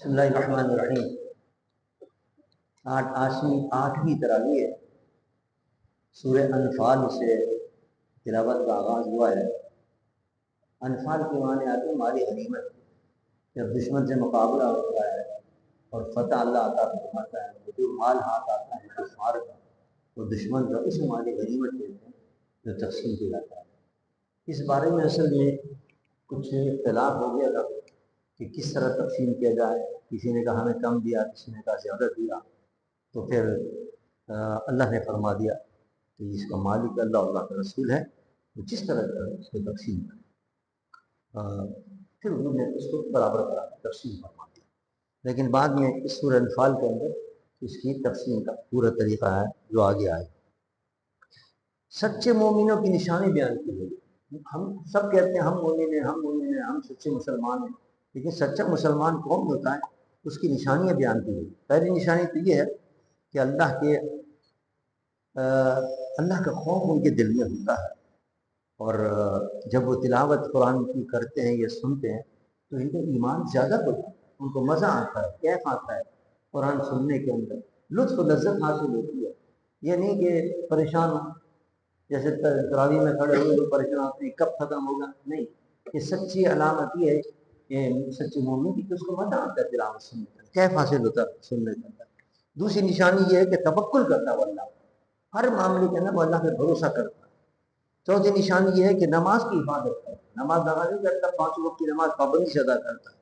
بسم اللہ الرحمن الرحیم۔ آٹھویں تراویح ہے۔ سورہ انفال سے تلاوت کا آغاز ہوا ہے۔ انفال کے معنی آتے ہیں مالی غنیمت، جب دشمن سے مقابلہ ہوتا ہے اور فتح اللہ عطا فرماتا ہے، جو مال ہاتھ آتا ہے کفار کا، وہ دشمن کا اس مالی غنیمت کہتے ہیں جو تقسیم کیا جاتا ہے۔ اس بارے میں اصل میں کچھ اختلاف ہو گیا تھا کہ کس طرح تقسیم کیا جائے۔ کسی نے کہا ہمیں کم دیا، کسی نے کہا زیادہ دیا، تو پھر اللہ نے فرما دیا کہ اس کا مالک اللہ کا رسول ہے، وہ جس طرح اس کو تقسیم کرے، پھر انہوں نے اس کو برابر تقسیم فرما دیا۔ لیکن بعد میں اس سورہ انفال کے اندر اس کی تقسیم کا پورا طریقہ ہے جو آگے آئے۔ سچے مومنوں کی نشانی بیان کی گئی۔ ہم سب کہتے ہیں ہم مومن ہیں، ہم مومن ہیں، ہم سچے مسلمان ہیں، لیکن سچا مسلمان کون ہوتا ہے، اس کی نشانیاں بیان کی گئی۔ پہلی نشانی تو یہ ہے کہ اللہ کا خوف ان کے دل میں ہوتا ہے، اور جب وہ تلاوت قرآن کی کرتے ہیں یا سنتے ہیں تو ان کا ایمان زیادہ بڑھتا ہے، ان کو مزہ آتا ہے، کیف آتا ہے قرآن سننے کے اندر، لطف و لذت حاصل ہوتی ہے۔ یہ نہیں کہ پریشان ہو، جیسے تراویح میں کھڑے ہوئے لوگ پریشان ہوتے ہیں کب ختم ہوگا، نہیں، یہ سچی علامت یہ ہے کہ سچے مومن کی کہ اس کو مزہ آتا ہے تلاوت سننے کا، کیف حاصل ہوتا ہے سننے کے اندر۔ دوسری نشانی یہ ہے کہ توکل کرتا ہے وہ اللہ، ہر معاملے کے اندر وہ اللہ پہ بھروسہ کرتا ہے۔ چوتھی نشانی یہ ہے کہ نماز کی حفاظت کرتا ہے، نماز ادا نہیں کرتا، 5 وقت کی نماز پابندی سے ادا کرتا ہے،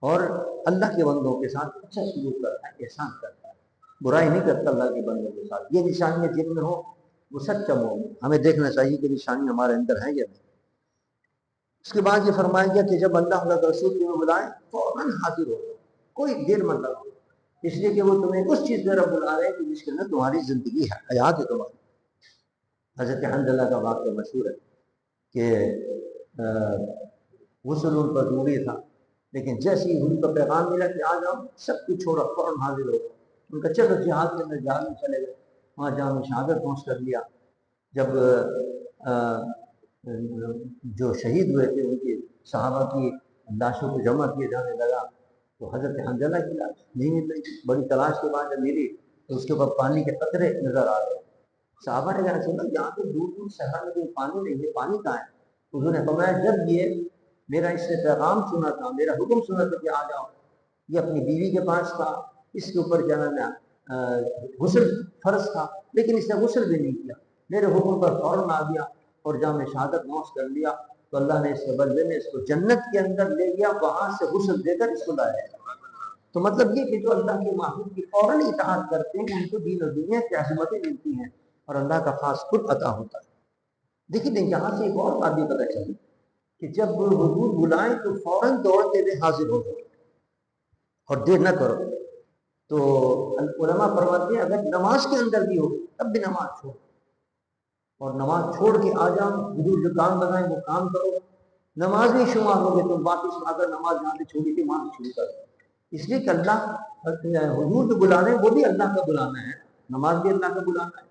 اور اللہ کے بندوں کے ساتھ اچھا سلوک کرتا ہے، احسان کرتا ہے، برائی نہیں کرتا اللہ کے بندوں کے ساتھ۔ یہ نشانیاں جن میں ہو وہ سچا مومن۔ ہمیں دیکھنا چاہیے کہ نشانی ہمارے اندر ہے یا نہیں۔ اس کے بعد یہ فرمایا گیا کہ جب اللہ کے رسول تمہیں بلائے فوراً حاضر ہو، کوئی دیر مت لگاؤ، اس لیے کہ وہ تمہیں اس چیز میں رب بلا رہے ہیں کہ جس کے اندر تمہاری زندگی ہے، حیات ہے تمہاری۔ حضرت حنظلہ کا واقعہ مشہور ہے کہ غسل ان پر ضروری تھا، لیکن جیسے ہی ان کا پیغام ملا کہ آ جاؤ، سب کچھ چھوڑا، فوراً حاضر ہو۔ ان کا چلو جہاد کے اندر جہاد میں چلے گئے، وہاں جہاں میں شہادت پہنچ کر لیا۔ جب جو شہید ہوئے تھے ان کی صحابہ کی لاشوں کو جمع کیے جانے لگا تو حضرت حنظلہ کی لاش نہیں مل رہی، بڑی تلاش کے بعد جب ملی تو اس کے اوپر پانی کے قطرے نظر آ رہے۔ صحابہ نے کہا رسول اللہ یہاں تو دور دور صحرا میں کوئی پانی نہیں ہے، پانی کہاں ہے؟ انہوں نے فرمایا جب یہ میرا اس سے پیغام سنا تھا، میرا حکم سنا تھا کہ آ جاؤ، یہ اپنی بیوی کے پاس تھا، اس کے اوپر کیا نام ہے غسل فرض تھا، لیکن اس نے غسل بھی نہیں کیا، میرے حکم پر فوراً آ گیا اور جہاں میں شہادت نوش کر لیا، تو اللہ نے اس کے بدلے میں اس کو جنت کے اندر لے گیا، وہاں سے غسل دے کر اس کو لایا۔ تو مطلب یہ کہ جو اللہ کے معبود کی فوراً اطاعت کرتے ہیں ان کو دین و دنیا کی عظمتیں ملتی ہیں اور اللہ کا خاص قرب عطا ہوتا ہے۔ دیکھیے یہاں سے ایک اور بات بھی پتہ چلی کہ جب حضور بلائیں تو فوراً دوڑتے ہوئے حاضر ہو جاؤ اور دیر نہ کرو۔ تو علماء فرماتے ہیں اگر نماز کے اندر بھی ہو تب بھی نماز چھوڑ، اور نماز چھوڑ کے آ جاؤ، حضور جو کام بتائیں وہ کام کرو، نماز نہیں شمار ہوگے تو واپس اگر نماز جہاں سے چھوڑی تھی وہاں سے شروع کرو، اس لیے کہ اللہ حضور جو بلانے وہ بھی اللہ کا بلانا ہے، نماز بھی اللہ کا بلانا ہے۔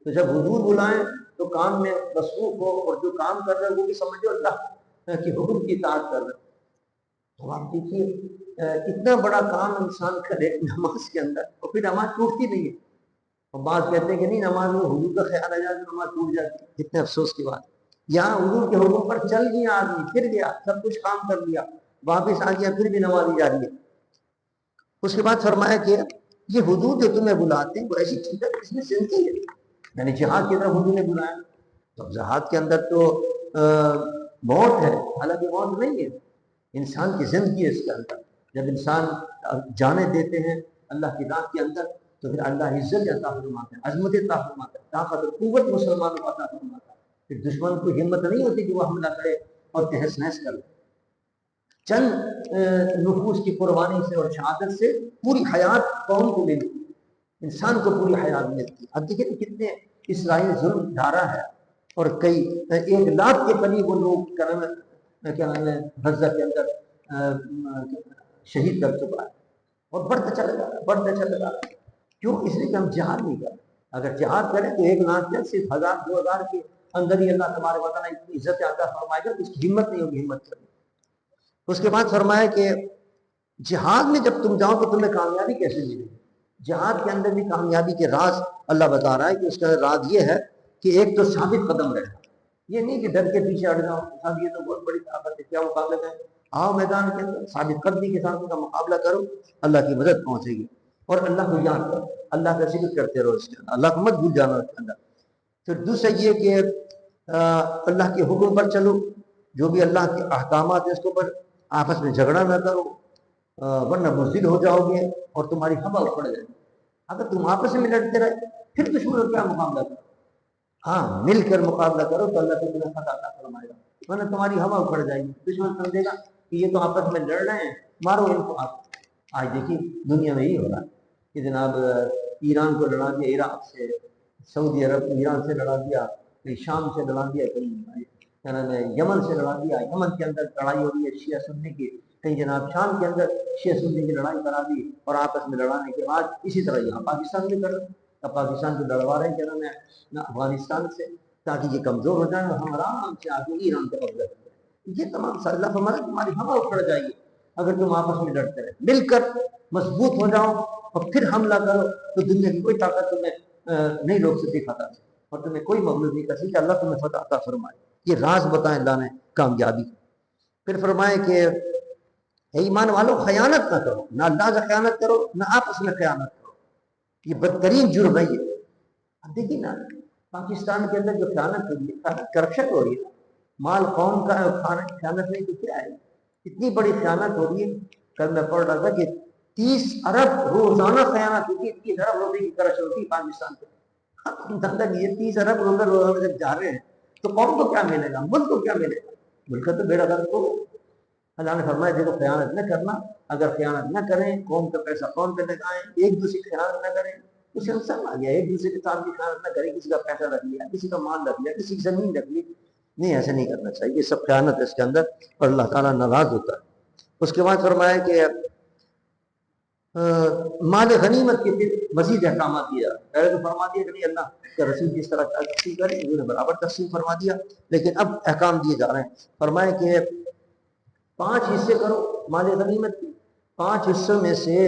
تو جب حضور بلائیں تو کام میں مصروف ہو، اور جو کام کر رہے ہیں وہ بھی سمجھو اللہ کی حکم کی اطاعت کر رہے ہیں۔ تو آپ دیکھیے اتنا بڑا کام انسان کرے نماز کے اندر اور پھر نماز ٹوٹتی نہیں ہے، اور بعض کہتے ہیں کہ نہیں نماز میں حضور کا خیال آ جائے تو نماز ٹوٹ جاتی ہے۔ اتنے افسوس کی بات، یہاں حضور کے حکم پر چل گیا آدمی، پھر گیا، سب کچھ کام کر لیا، واپس آ گیا، پھر بھی نماز جاری ہے۔ اس کے بعد فرمایا کہ یہ حضور جو تمہیں بلاتے ہیں وہ ایسی چیز ہے اس میں زندگی ہے، یعنی جہاد کی طرف حضور نے بلایا، تو جہاد کے اندر تو موت ہے، حالانکہ موت نہیں ہے، انسان کی زندگی ہے اس کے اندر۔ جب انسان جانے دیتے ہیں اللہ کی راہ کے اندر تو پھر اللہ عزت عطا فرماتا ہے، عظمت عطا فرماتا ہے، طاقت اور قوت مسلمانوں کو عطا فرماتا ہے، پھر دشمن کو ہمت نہیں ہوتی کہ وہ حملہ کرے اور تہس نہس کرے۔ چند نفوس کی قربانی سے اور شہادت سے پوری حیات قوم کو ملتی ہے، انسان کو پوری حیات ملتی ہے۔ اب دیکھیں کتنے اسرائیل ظلم ڈھارا ہے، اور کئی 1 لاکھ کے قریب وہ لوگ کیا نام ہے غزہ کے اندر شہید کر چکا ہے، اور بڑھتا چلا جا رہا ہے، بڑھتا چلا جا رہا ہے۔ کیوں؟ اس لیے کہ ہم جہاد نہیں کریں۔ اگر جہاد کریں تو 1 لاکھ یا صرف 1000-2000 کے اندر ہی اللہ تبارک و تعالیٰ اتنی عزت عطا فرمائے گا کہ اس کی ہمت نہیں ہوگی ہمت کرنے۔ اس کے بعد فرمایا کہ جہاد میں جب تم جاؤ تو تمہیں کامیابی کیسے ملے گی؟ جہاد کے اندر بھی کامیابی کے راز اللہ بتا رہا ہے کہ اس کا راز یہ ہے کہ ایک تو ثابت قدم رہنا، یہ نہیں کہ ڈر کے پیچھے ہٹ جاؤ، صاحب یہ تو بہت بڑی طاقت ہے، کیا مقابلہ ہے، آؤ میدان کے اندر ثابت قدمی کے ساتھ ان کا مقابلہ کرو، اللہ کی مدد پہنچے گی۔ اور اللہ کو یاد کرو، اللہ کا ذکر کرتے رہو اس کے اندر، اللہ کو مت بھول جانا اس کے اندر۔ پھر دوسرا یہ کہ اللہ کے حکم پر چلو، جو بھی اللہ کے احکامات ہیں اس کے اوپر آپس میں جھگڑا نہ کرو، ورنہ مزید ہو جاؤ گے اور تمہاری ہوا اکھڑ جائے گی۔ اگر تم آپس میں لڑتے رہے پھر دشمنوں کیا مقابلہ کرو، ہاں مل کر مقابلہ کرو تو اللہ تمہیں فتح عطا فرمائے گا، ورنہ تمہاری ہوا اکھڑ جائے گی، دشمن سمجھے گا کہ یہ تو آپس میں لڑ رہے ہیں، مارو ان کو آپ۔ آج دیکھیے دنیا میں یہی ہو رہا ہے کہ جناب ایران کو لڑا دیا عراق سے، سعودی عرب کو ایران سے لڑا دیا، کہیں شام سے لڑا دیا، کہیں کیا نام ہے یمن سے لڑا دیا، یمن کے اندر لڑائی ہو رہی ہے شیعہ سنی کی، کہیں جناب شام کے اندر شیعہ سنی کی لڑائی کرا دی، اور آپس میں لڑانے کے بعد اسی طرح یہاں پاکستان میں کر رہے ہیں، اب پاکستان کو لڑوا رہے ہیں کیا نام ہے افغانستان سے، تاکہ یہ کمزور ہو جائیں اور ہم آرام سے آگے ایران کا قبضہ کریں۔ یہ تمام اللہ فرماتا تمہاری ہوا اکھڑ جائے گی اگر تم آپس میں لڑتے رہے، مل کر مضبوط ہو جاؤ اور پھر حملہ کرو تو دنیا کی کوئی طاقت تمہیں نہیں روک سکتی فتح سے، اور تمہیں کوئی مغلوب نہیں کر سکتی، اللہ تمہیں فتح عطا فرمائے۔ یہ راز بتائیں اللہ نے کامیابی۔ پھر فرمائے کہ اے ایمان والو خیانت نہ کرو، نہ اللہ سے خیانت کرو نہ آپس میں خیانت کرو، یہ بدترین جرم ہے یہ۔ اب دیکھیے نا پاکستان کے اندر جو خیانت ہو رہی ہے، کرپشن ہو رہی ہے، مال قوم کا خیانت نہیں تو کیا ہے، اتنی بڑی خیانت ہو رہی ہے۔ کل میں پڑھ رہا تھا کہ 30 ارب روزانہ خیانت ہوتی ہے، 30 ارب روپے کی کرپشن ہوتی ہے پاکستان کے، یہ 30 ارب روپے روزانہ جب جا رہے ہیں تو قوم کو کیا ملے گا، ملک کو کیا ملے گا، ملک کا تو بیڑا غرق ہو۔ اللہ نے فرمایا دیکھو خیانت نہ کرنا، اگر خیانت نہ کریں قوم کا پیسہ قوم پہ لگائیں، ایک دوسرے کی خیانت نہ کریں، اسے نقصان آ گیا، ایک دوسرے کے ساتھ بھی خیانت نہ کریں، کسی کا پیسہ رکھ لیا، کسی کا مال رکھ لیا، کسی کی زمین رکھ لی، نہیں ایسے نہیں کرنا چاہیے، یہ سب خیانت ہے اس کے اندر اور اللہ تعالیٰ ناراض ہوتا ہے۔ اس کے بعد فرمایا کہ مال غنیمت کے پھر مزید احکامات دیا، پہلے تو فرما دیا کہ نہیں اللہ کا رسول جس طرح تقسیم کرے انہوں نے برابر تقسیم فرما دیا، لیکن اب احکام دیے جا رہے ہیں۔ فرمایا کہ 5 حصے کرو مال غنیمت کے، 5 حصوں میں سے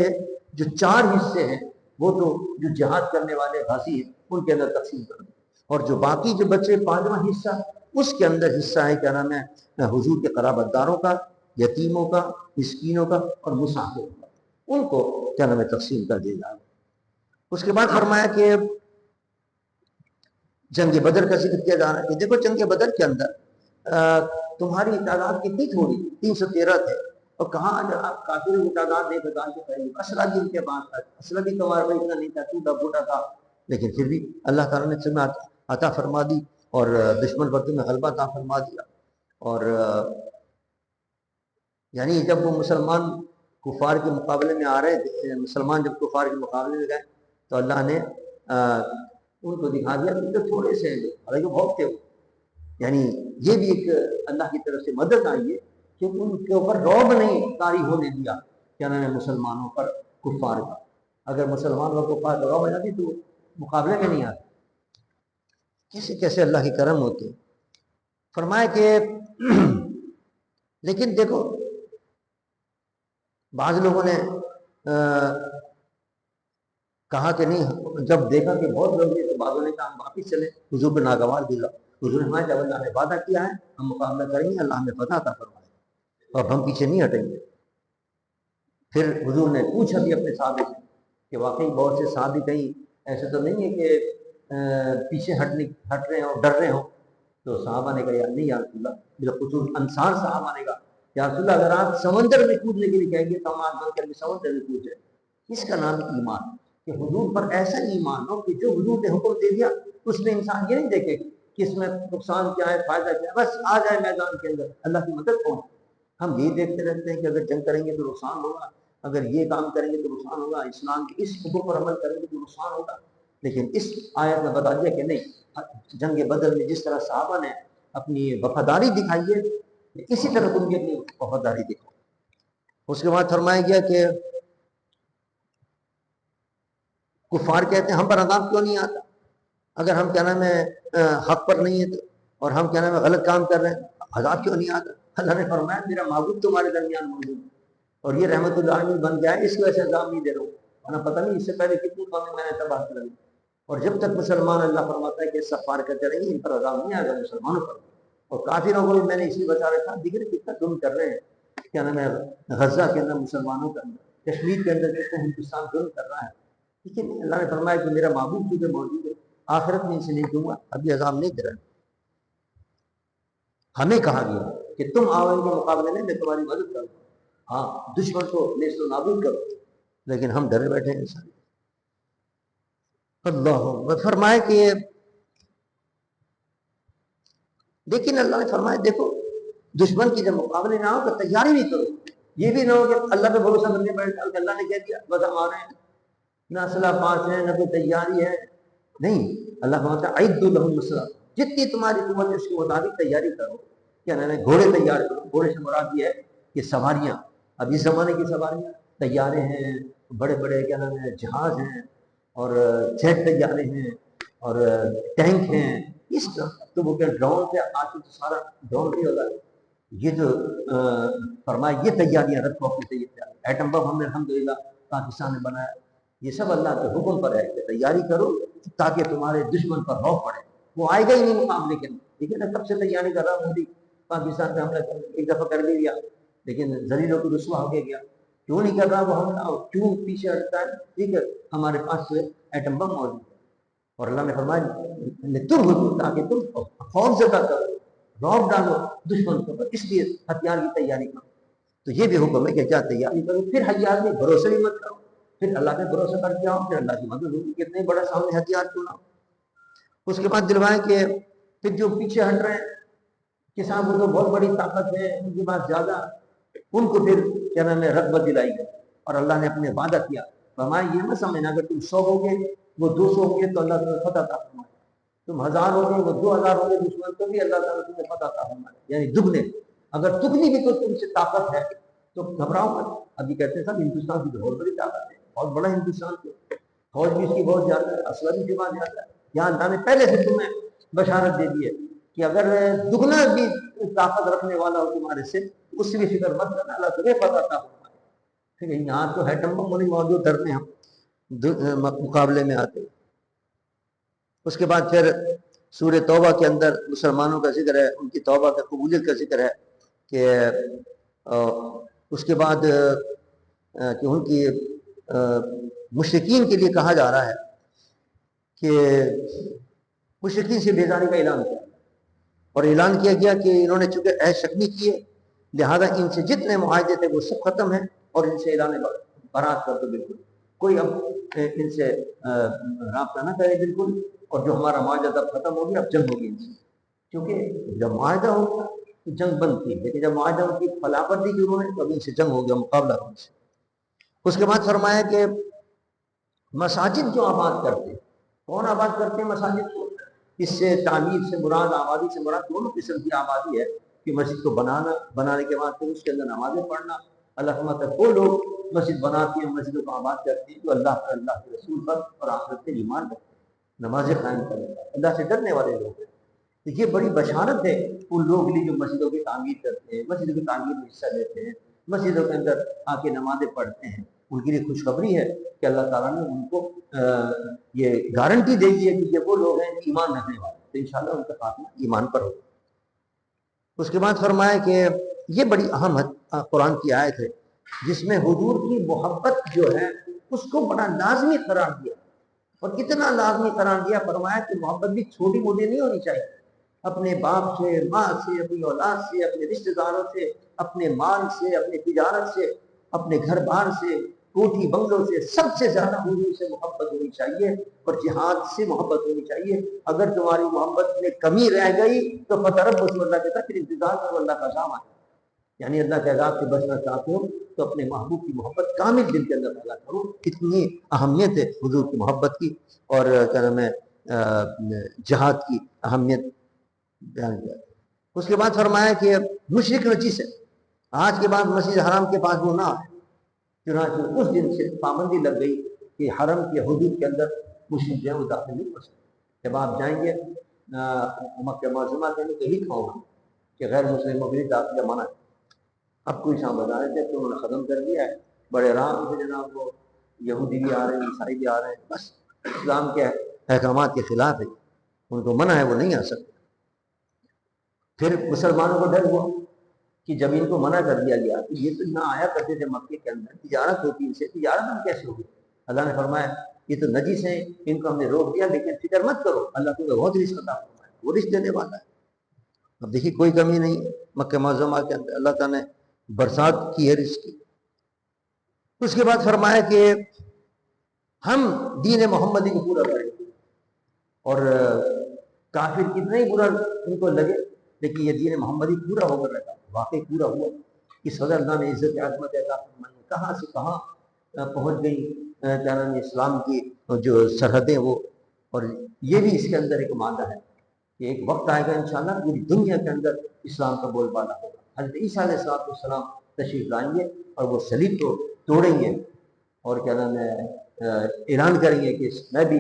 جو 4 حصے ہیں وہ تو جو جہاد کرنے والے غازی ہیں ان کے اندر تقسیم کر دو، اور جو باقی جو بچے 5واں حصہ اس کے اندر حصہ ہے کیا نام ہے حضور کے قرابت داروں کا، یتیموں کا، مسکینوں کا اور مسافروں کا، ان کو کیا نام ہے تقسیم کر دیا جائے۔ اس کے بعد فرمایا کہ جنگ بدر کا ذکر کیا جا رہا ہے کہ دیکھو جنگ بدر کے اندر تمہاری تعداد کتنی تھوڑی، 313 تھے، اور کہاں آپ کافروں کی تعداد 1000 کے قریب، اسلحہ بھی ان کے پاس تھا، اسلحہ بھی تمہارا بھائی اتنا نہیں تھا، ٹوٹا پھوٹا تھا، لیکن پھر بھی اللہ تعالیٰ نے تمہیں عطا فرما دی اور دشمن پر تمہیں غلبہ عطا فرما دیا۔ اور یعنی جب وہ مسلمان کفار کے مقابلے میں آ رہے تھے، مسلمان جب کفار کے مقابلے میں گئے تو اللہ نے ان کو دکھا دیا کہ تو تھوڑے سے حالانکہ بہت تھے، یعنی یہ بھی ایک اللہ کی طرف سے مدد آئی ہے کہ ان کے اوپر رعب نہیں طاری ہونے دیا کیا نام ہے مسلمانوں پر کفار کا، اگر مسلمانوں کو کفار کا رعب آ جاتی تو مقابلے میں نہیں آتے۔ کیسے کیسے اللہ کے کرم ہوتے ہیں۔ فرمایا کہ لیکن دیکھو بعض لوگوں نے کہا کہ نہیں، جب دیکھا کہ بہت لوگ ہیں تو بعضوں نے کہا ہم واپس چلے، حضور پہ ناگوار گزرا، حضور نے جب اللہ نے وعدہ کیا ہے ہم مقابلہ کریں گے، اللہ ہمیں فتح عطا فرمائے اور ہم پیچھے نہیں ہٹیں گے۔ پھر حضور نے پوچھا بھی اپنے صحابہ سے کہ واقعی بہت سے صحابی کہیں ایسے تو نہیں ہے کہ پیچھے ہٹ رہے ہوں، ڈر رہے ہوں، تو صحابہ نے کہا یا نہیں یا رسول اللہ، بالخصوص انصار صحابہ نے کہا یا رسول اللہ اگر آپ سمندر میں کودنے کے لیے کہیں گے تو ہم آج بن کر کے سمندر میں کود جائیں، اس کا نام ایمان، کہ حضور پر ایسا ایمان ہو کہ جو حضور نے حکم دے دیا اس میں انسان یہ نہیں دیکھے کہ اس میں نقصان کیا ہے فائدہ کیا ہے، بس آ جائے میدان کے اندر اللہ کی مدد پہنچ۔ ہم یہ دیکھتے رہتے ہیں کہ اگر جنگ کریں گے تو نقصان ہوگا، اگر یہ کام کریں گے تو نقصان ہوگا، اسلام کے اس حکم پر عمل کریں گے تو نقصان ہوگا، لیکن اس آیت میں بتا دیا کہ نہیں، جنگ بدر میں جس طرح صحابہ نے اپنی وفاداری دکھائی ہے اسی طرح تم بھی اپنی وفاداری دکھاؤ۔ اس کے بعد فرمایا گیا کہ کفار کہتے ہیں ہم پر عذاب کیوں نہیں آتا اگر ہم کیا نام ہے حق پر نہیں ہے تو، اور ہم کیا نام ہے غلط کام کر رہے ہیں، عذاب کیوں نہیں آتا؟ اللہ نے فرمایا میرا معبود تمہارے درمیان موجود ہے، اور یہ رحمت اللہ عالمین بن گیا ہے، اس کی وجہ سے عذاب نہیں دے رہا ہوں، ورنہ پتہ نہیں اس سے پہلے کتنی قومیں میں نے تباہ کر دی. اور جب تک مسلمان، اللہ فرماتا ہے کہ سب پار کرتے رہیں گے، ان پر عذاب نہیں آئے گا مسلمانوں پر. اور کافروں کو بھی میں نے اسی بتا رکھا. دیکھیں کتنا ظلم کر رہے ہیں، کیا نام ہے، غزہ کے اندر مسلمانوں کے اندر، کشمیر کے اندر کتنا ہندوستان ظلم کر رہا ہے. لیکن اللہ نے فرمایا کہ میرا معبود تجھے موجود ہے، آخرت میں اسے نہیں دوں گا، ابھی عذاب نہیں دے رہا. ہمیں کہا گیا کہ تم آؤ ان کے مقابلے میں تمہاری مدد کروں، ہاں دشمن کو نیست و نابود کرو، لیکن ہم ڈرے بیٹھے ہیں سارے. اللہ فرمائے کہ لیکن اللہ نے فرمایا دیکھو دشمن کی جب مقابلے نہ ہو تو تیاری بھی کرو. یہ بھی نہ ہو کہ اللہ پہ بھروسہ کرنے بیٹھ جاؤ کہ اللہ نے کہہ دیا بس ہم آ رہے ہیں، نہ اسلحہ پاس ہے نہ کوئی تیاری ہے. نہیں، اللہ فرماتا ہے عدوا لهم الاسلحہ، جتنی تمہاری قوت ہے اس کے مطابق تیاری کرو. کیا نام ہے، گھوڑے تیار کرو. گھوڑے سے مراد یہ ہے کہ سواریاں، اب اس زمانے کی سواریاں، طیارے ہیں، بڑے بڑے کیا نام ہے جہاز ہیں، اور جیٹ طیارے ہیں، اور ٹینک ہیں. اس تو وہ کہ ڈرون سے آج تو سارا ڈرون بھی ہوتا ہے. یہ جو فرمائے یہ تیاریاں رکھو اپنی تیاری. ایٹم بم ہم نے الحمدللہ پاکستان نے بنایا. یہ سب اللہ کے حکم پر ہے کہ تیاری کرو تاکہ تمہارے دشمن پر خوف پڑے. وہ آئے گا ہی نہیں مقابلے کے لیے. ٹھیک ہے نا، کب سے تیاری کر رہا مودی پاکستان پہ حملہ کرنے، ایک دفعہ کر بھی دیا لیکن ذلیل کو رسوا ہو کے گیا. کیوں نہیں کر رہا وہ حملہ، کیوں پیچھے ہٹتا ہے؟ ٹھیک ہے، ہمارے پاس تو ایٹم بم موجود ہے. اور اللہ نے فرمایا تم ہو تاکہ تم خوف زدہ کرو، رعب ڈالو دشمن کے اوپر، اس لیے ہتھیار کی تیاری کرو. تو یہ بھی حکم ہے کہ کیا تیاری کرو. پھر ہتھیار میں بھروسے بھی مت کرو، پھر اللہ پہ بھروسہ کر کے آؤ، پھر اللہ کی مدد ہوگی. کتنے بڑا سامنے ہتھیار کیوں نہ ہو. اس کے بعد دلوائے کہ پھر جو پیچھے ہٹ رہے ہیں کہ صاحب وہ تو بہت بڑی طاقت ہے ان کے پاس زیادہ، ان کو پھر کیا نام ہے رغبت دلائی گئی. اور اللہ نے اپنے وعدہ کیا، فرمایا یہ نہ سمجھنا اگر تم 100 ہو گے وہ 200 ہوں گے تو اللہ تمہیں فتح عطا فرمائے. تم 1000 ہو گے وہ 2000 ہوں گے دشمن تو بھی اللہ تعالیٰ تمہیں فتح عطا فرمائے. یعنی دگنے. اگر دگنی بھی تو تم سے طاقت ہے تو گھبراؤ مت. ابھی کہتے ہیں صاحب ہندوستان کی بہت بڑی طاقت ہے، بہت بڑا ہندوستان ہے، فوج بھی اس کی بہت زیادہ ہے، اسلحہ بھی جمع زیادہ ہے. یہاں اللہ نے پہلے سے تمہیں بشارت دے دی ہے کہ اگر دگنا بھی طاقت رکھنے والا ہو تمہارے سے، اس سے بھی فکر مت کرنا، اللہ تمہیں فتح عطا فرمائے. ٹھیک ہے، یہاں تو ایٹم بم نہیں موجود، ڈرتے ہم مقابلے میں آتے. اس کے بعد پھر سورہ توبہ کے اندر مسلمانوں کا ذکر ہے، ان کی توبہ کا قبولیت کا ذکر ہے کہ اس کے بعد کہ ان کی مشرکین کے لیے کہا جا رہا ہے کہ مشرکین سے بیزاری کا اعلان کیا، اور اعلان کیا گیا کہ انہوں نے چونکہ عہد شکنی کیے لہذا ان سے جتنے معاہدے تھے وہ سب ختم ہیں، اور ان سے اعلان برات کر دو. بالکل کوئی اب ان سے رابطہ نہ کرے بالکل. اور جو ہمارا معاہدہ تب ختم ہو گیا، اب جنگ ہوگی ان سے. کیونکہ جب معاہدہ ہوگا تو جنگ بند تھی، لیکن جب معاہدہ ان کی خلاف ورزی کی انہوں نے تو اب ان سے جنگ ہو گیا، مقابلہ ان سے. اس کے بعد فرمایا کہ مساجد جو آباد کرتے، کون آباد کرتے ہیں مساجد کو؟ اس سے تعمیر سے مراد، آبادی سے مراد دونوں قسم کی آبادی ہے کہ مسجد کو بنانے کے بعد پھر اس کے اندر نمازیں پڑھنا. اللہ فرماتا ہے وہ لوگ مسجد بناتے ہیں، مسجدوں کو آباد کرتے ہیں جو اللہ پر، اللہ کے رسول پر اور آخرت پہ ایمان رکھتے ہیں، نمازیں قائم کرتے ہیں، اللہ سے ڈرنے والے لوگ ہیں. تو یہ بڑی بشارت ہے ان لوگ کے لیے جو مسجدوں کی تعمیر کرتے ہیں، مسجدوں کی تعمیر میں حصہ لیتے ہیں، مسجدوں کے اندر آ کے نمازیں پڑھتے ہیں. ان کے لیے خوشخبری ہے کہ اللہ تعالیٰ نے ان کو یہ گارنٹی دے دی ہے کہ یہ وہ لوگ ہیں ایمان رکھنے والے، تو انشاءاللہ ان کا خاتمہ ایمان پر ہوگا. اس کے بعد فرمایا کہ یہ بڑی اہم قرآن کی آیت ہے جس میں حضور کی محبت جو ہے اس کو بڑا لازمی قرار دیا. اور کتنا لازمی قرار دیا، فرمایا کہ محبت بھی چھوٹی موٹی نہیں ہونی چاہیے. اپنے باپ سے، ماں سے، اپنی اولاد سے، اپنے رشتہ داروں سے، اپنے مال سے، اپنے تجارت سے، اپنے گھر بار سے، کوٹھی بنگلوں سے، سب سے زیادہ حضور سے محبت ہونی چاہیے، اور جہاد سے محبت ہونی چاہیے. اگر تمہاری محبت میں کمی رہ گئی تو فتربصوا، اللہ کہتا ہے پھر انتظار کرو اللہ کا عذاب آئے. یعنی اللہ کے عذاب سے بچنا چاہتے ہو تو اپنے محبوب کی محبت کامل دل کے اندر پیدا کرو. کتنی اہمیت ہے حضور کی محبت کی، اور کیا نام ہے جہاد کی اہمیت بیان کیا. اس کے بعد فرمایا کہ مشرک نجیس ہے، آج کے بعد مسجد حرام کے پاس وہ نہ آئے. چنانچہ اس دن سے پابندی لگ گئی کہ حرم کے حدود کے اندر مشرک جو ہے وہ داخل نہیں ہو سکتے. جب آپ جائیں گے مکہ معظمہ کے اندر کہیں کھاؤ کہ غیر مسلموں کے لیے داخلہ منع ہے. اب کوئی صاحب بتا رہے تھے تو انہوں نے ختم کر دیا ہے، بڑے آرام سے جناب وہ یہودی بھی آ رہے ہیں، عیسائی بھی آ رہے ہیں، بس اسلام کے احکامات کے خلاف ہے، ان کو منع ہے، وہ نہیں آ سکتے۔ پھر مسلمانوں کو ڈر ہوا کہ جب ان کو منع کر دیا گیا تو یہ تو نہ آیا کرتے تھے مکے کے اندر، تجارت ہوتی ان سے، تجارت ہم کیسے ہوگی؟ اللہ نے فرمایا یہ تو نجس ہیں، ان کو ہم نے روک دیا، لیکن فکر مت کرو، اللہ تمہیں بہت رزق عطا فرمائے، وہ رزق دینے والا ہے۔ اب دیکھیے کوئی کمی نہیں ہے مکہ معظمہ کے اندر، اللہ تعالیٰ نے برسات کی ہے رزق کی۔ اس کے بعد فرمایا کہ ہم دین محمدی کو پورا کریں گے، اور کافر کتنا ہی برا ان کو لگے لیکن یہ دین محمدی پورا ہو کر رہتا، واقعی پورا ہوا۔ اس وجہ اللہ نے عزت عظمت عطا فرمائی، کہاں سے کہاں پہنچ گئی کیا نام اسلام کی جو سرحدیں وہ۔ اور یہ بھی اس کے اندر ایک مادہ ہے کہ ایک وقت آئے گا انشاءاللہ پوری دنیا کے اندر اسلام کا بول بالا ہوگا۔ حضرت عیسیٰ علیہ السلام تشریف لائیں گے اور وہ صلیب کو توڑیں گے اور کیا نام ہے اعلان کریں گے کہ میں بھی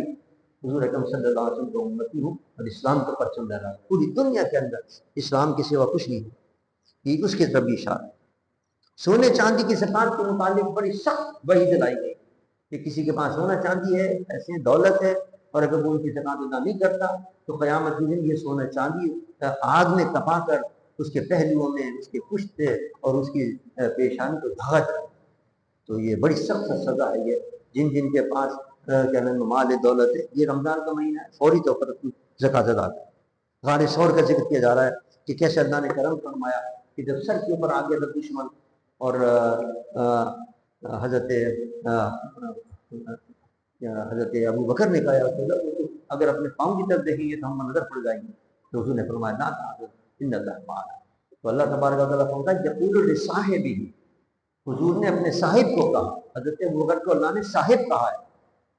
حضور اکرم صلی اللہ علیہ وسلم کا امتی ہوں اور اسلام کا پرچم لہرا رہا ہے پوری دنیا کے اندر، اسلام کے سوا کچھ نہیں ہے، یہ اس کی طرف بھی اشارہ ہے۔ سونے چاندی کی زکات کے متعلق بڑی سخت وحی دلائی گئی کہ کسی کے پاس سونا چاندی ہے، ایسے دولت ہے، اور اگر وہ ان کی زکات ادا نہیں کرتا تو قیامت کے دن یہ سونا چاندی آگ میں تپا کر اس کے پہلوؤں میں، اس کے پشت پہ اور اس کی پیشانی کو دھاگا چڑھا۔ تو یہ بڑی سخت سزا ہے، یہ جن کے پاس کیا نام مال دولت ہے، یہ رمضان کا مہینہ ہے، فوری طور پر زکات ادا کرے۔ غار ثور کا ذکر کیا جا رہا ہے کہ کیسے اللہ نے کرم فرمایا کہ جب سر کے اوپر آ گیا تھا دشمن اور حضرت ابو بکر نے کہا اگر اپنے پاؤں کی طرف دیکھیں گے تو ہم نظر پڑ جائیں گے، تو حضور نے فرمایا لا تحزن ان اللہ معنا۔ تو اللہ تبارک و تعالیٰ فرماتا ہے یقول لصاحبہ، حضور نے اپنے صاحب کو کہا، حضرت ابو بکر کو اللہ نے صاحب کہا ہے،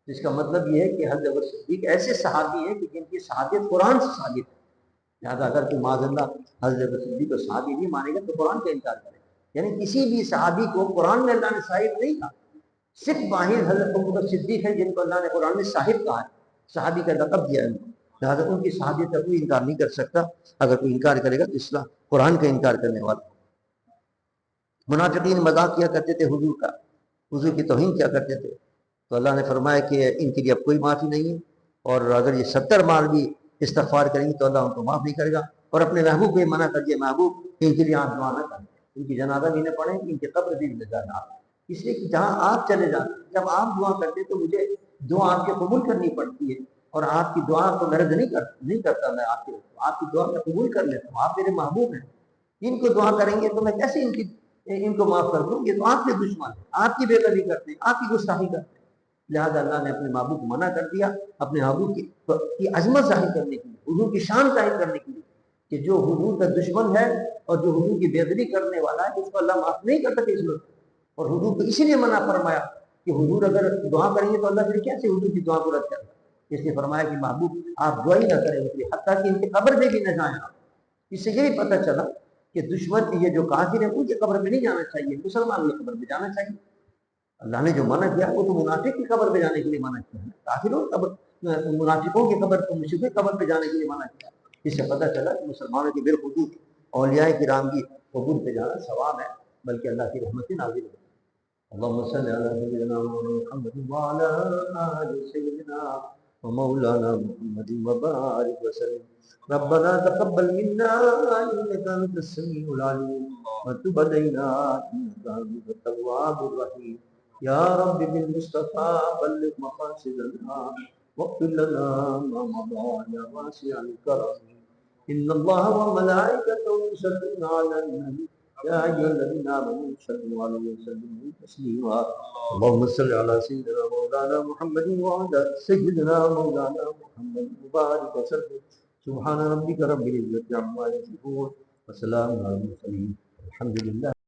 جس کا مطلب یہ ہے کہ حضرت صدیق ایسے صحابی ہیں کہ جن کی صحابیت قرآن سے ثابت ہے، لہٰذا اگر کوئی معاذ اللہ حضرت صدیق کو صحابی نہیں مانے گا تو قرآن کا انکار کرے گا۔ یعنی کسی بھی صحابی کو قرآن میں اللہ نے صاحب نہیں کہا، صرف واحد حضرت ابو بکر صدیق ہے جن کو اللہ نے قرآن میں صاحب کہا ہے، صحابی کا لقب دیا ہے ان کو، لہٰذا ان کی صحابیت کا کوئی انکار نہیں کر سکتا۔ اگر کوئی انکار کرے گا تو اسلام قرآن کا انکار کرنے والا۔ منافقین مذاق کیا کرتے تھے حضور کا، حضور کی توہین کیا کرتے تھے، تو اللہ نے فرمایا کہ ان کے لیے اب کوئی معافی نہیں ہے، اور اگر یہ 70 بار بھی استغفار کریں گے تو اللہ ان کو معاف نہیں کرے گا۔ اور اپنے محبوب کو منع کر دیا، محبوب ان کے لیے آپ دعا نہ کریں، ان کی جنازہ بھی نہ پڑھیں، ان کے قبر بھی نہ جانا، اس لیے کہ جہاں آپ چلے جاتے ہیں جب آپ دعا کرتے ہیں تو مجھے دعا آپ کے قبول کرنی پڑتی ہے، اور آپ کی دعا کو میں رد نہیں کرتا، میں آپ کی دعا میں قبول کر لیتا ہوں، آپ میرے محبوب ہیں، ان کو دعا کریں گے تو میں کیسے ان کو معاف کر دوں؟ یہ تو آپ کے دشمن ہیں، آپ کی بے قدری کرتے ہیں، آپ کی گستاخی کرتے ہیں۔ لہٰذا اللہ نے اپنے محبوب کو منع کر دیا، اپنے محبوب کی عظمت ظاہر کرنے کے لیے، حضور کی شان ظاہر کرنے کے لیے کہ جو حضور کا دشمن ہے اور جو حضور کی بے قدری کرنے والا ہے اس کو اللہ معاف نہیں کر سکے اس وقت۔ اور حضور کو اسی لیے منع فرمایا کہ حضور اگر دعا کریں گے تو اللہ پھر کیسے حضور کی دعا کو رد کرے گا، اس لیے فرمایا کہ محبوب آپ دعا ہی نہ کریں اس لیے، حتیٰ کہ ان کی قبر میں بھی نہ جائیں آپ۔ اس سے یہ بھی پتہ چلا کہ دشمن یہ جو کافر ہیں ان کی قبر میں نہیں جانا چاہیے، مسلمان کی قبر میں جانا چاہیے۔ اللہ نے جو منع کیا وہ تو منافق کی قبر پہ جانے کے لیے منع کیا ہے، کافروں منافقوں کی قبر کو مشرکوں کی قبر پہ جانے کے لیے منع کیا۔ اس سے پتہ چلا کہ مسلمانوں کی بالخصوص اولیاء کرام کی قبور پہ جانا ثواب ہے، بلکہ اللہ کی رحمت نازل ہے۔ اللهم صل على سيدنا محمد وعلى آل سيدنا ومولانا محمد وبارك وسلم۔ ربنا تقبل منا إنك أنت السميع العليم وتب علينا إنك أنت التواب الرحيم۔ يا رب بالمصطفى بلغ مقاصدنا واغفر لنا ما مضى يا واسع الكرم۔ إن الله وملائكته يصلون على النبي يا أيها الذين آمنوا صلوا عليه وسلموا تسليما۔ اللهم صل على سيدنا مولانا محمد وعلى سيدنا مولانا محمد وبارك وسلم۔ سبحان ربك رب العزة عما يصفون وسلام على المرسلين، الحمد لله۔